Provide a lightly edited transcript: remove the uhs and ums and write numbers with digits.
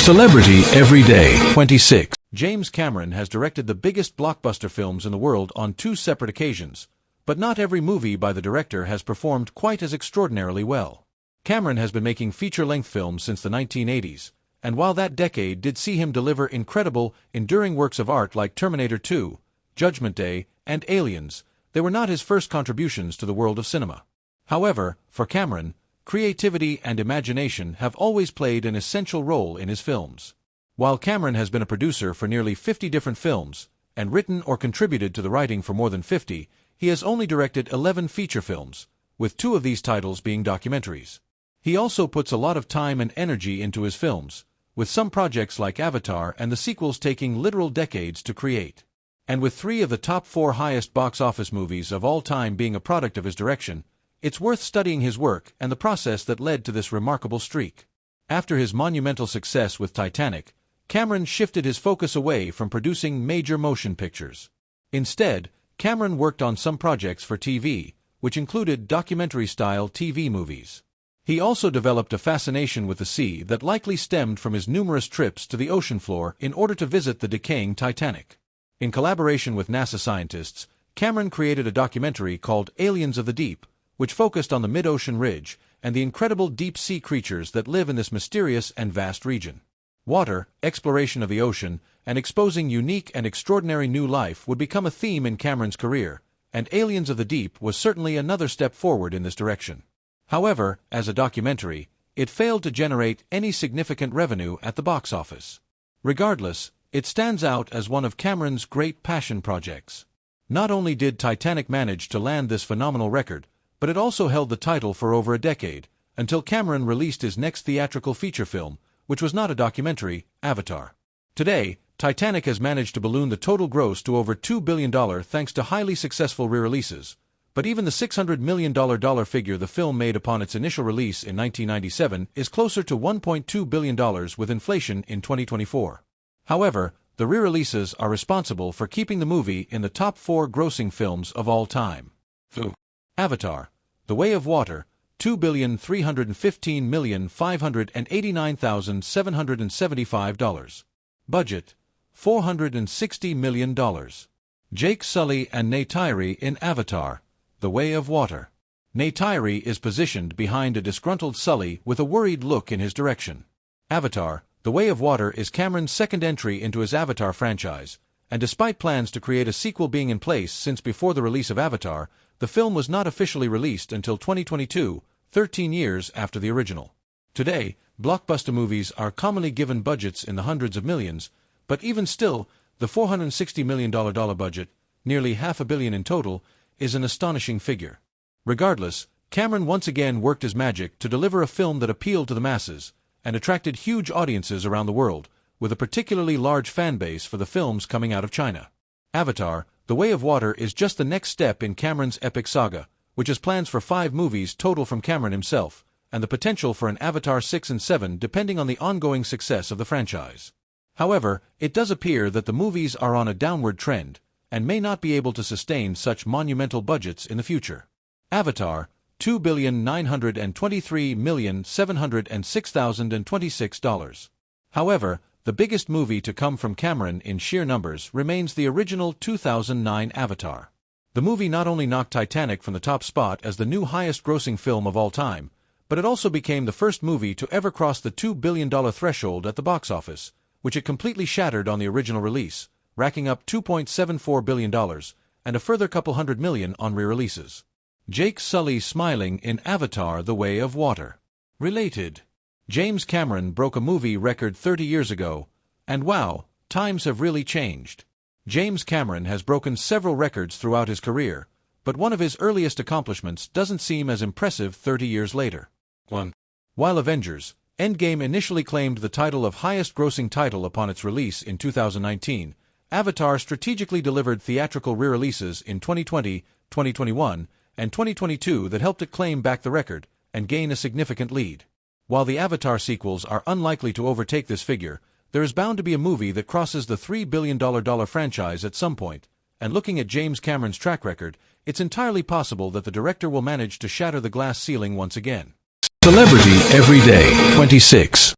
Celebrity Every Day. 26. James Cameron has directed the biggest blockbuster films in the world on 2 separate occasions, but not every movie by the director has performed quite as extraordinarily well. Cameron has been making feature-length films since the 1980s, and while that decade did see him deliver incredible, enduring works of art like Terminator 2, Judgment Day, and Aliens, they were not his first contributions to the world of cinema. However, for Cameron, creativity and imagination have always played an essential role in his films. While Cameron has been a producer for nearly 50 different films, and written or contributed to the writing for more than 50, he has only directed 11 feature films, with 2 of these titles being documentaries. He also puts a lot of time and energy into his films, with some projects like Avatar and the sequels taking literal decades to create. And with 3 of the top 4 highest box office movies of all time being a product of his direction, it's worth studying his work and the process that led to this remarkable streak. After his monumental success with Titanic, Cameron shifted his focus away from producing major motion pictures. Instead, Cameron worked on some projects for TV, which included documentary-style TV movies. He also developed a fascination with the sea that likely stemmed from his numerous trips to the ocean floor in order to visit the decaying Titanic. In collaboration with NASA scientists, Cameron created a documentary called Aliens of the Deep, which focused on the mid-ocean ridge and the incredible deep-sea creatures that live in this mysterious and vast region. Water, exploration of the ocean, and exposing unique and extraordinary new life would become a theme in Cameron's career, and Aliens of the Deep was certainly another step forward in this direction. However, as a documentary, it failed to generate any significant revenue at the box office. Regardless, it stands out as one of Cameron's great passion projects. Not only did Titanic manage to land this phenomenal record, but it also held the title for over a decade, until Cameron released his next theatrical feature film, which was not a documentary, Avatar. Today, Titanic has managed to balloon the total gross to over $2 billion thanks to highly successful re-releases, but even the $600 million figure the film made upon its initial release in 1997 is closer to $1.2 billion with inflation in 2024. However, the re-releases are responsible for keeping the movie in the top 4 grossing films of all time. Avatar, The Way of Water, $2,315,589,775. Budget, $460 million. Jake Sully and Tatile in Avatar, The Way of Water. Tatile is positioned behind a disgruntled Sully with a worried look in his direction. Avatar, The Way of Water is Cameron's second entry into his Avatar franchise, and despite plans to create a sequel being in place since before the release of Avatar, the film was not officially released until 2022, 13 years after the original. Today, blockbuster movies are commonly given budgets in the hundreds of millions, but even still, the $460 million budget, nearly $500 million in total, is an astonishing figure. Regardless, Cameron once again worked his magic to deliver a film that appealed to the masses and attracted huge audiences around the world, with a particularly large fan base for the films coming out of China. Avatar, The Way of Water is just the next step in Cameron's epic saga, which has plans for 5 movies total from Cameron himself, and the potential for an Avatar 6 and 7 depending on the ongoing success of the franchise. However, it does appear that the movies are on a downward trend, and may not be able to sustain such monumental budgets in the future. Avatar, $2,923,706,026. However, the biggest movie to come from Cameron in sheer numbers remains the original 2009 Avatar. The movie not only knocked Titanic from the top spot as the new highest-grossing film of all time, but it also became the first movie to ever cross the $2 billion threshold at the box office, which it completely shattered on the original release, racking up $2.74 billion, and a further couple $100 million on re-releases. Jake Sully smiling in Avatar: The Way of Water. Related. James Cameron broke a movie record 30 years ago, and wow, times have really changed. James Cameron has broken several records throughout his career, but one of his earliest accomplishments doesn't seem as impressive 30 years later. 1. While Avengers: Endgame initially claimed the title of highest-grossing title upon its release in 2019, Avatar strategically delivered theatrical re-releases in 2020, 2021, and 2022 that helped it claim back the record and gain a significant lead. While the Avatar sequels are unlikely to overtake this figure, there is bound to be a movie that crosses the $3 billion franchise at some point, and looking at James Cameron's track record, it's entirely possible that the director will manage to shatter the glass ceiling once again. Celebrity Every Day, 26.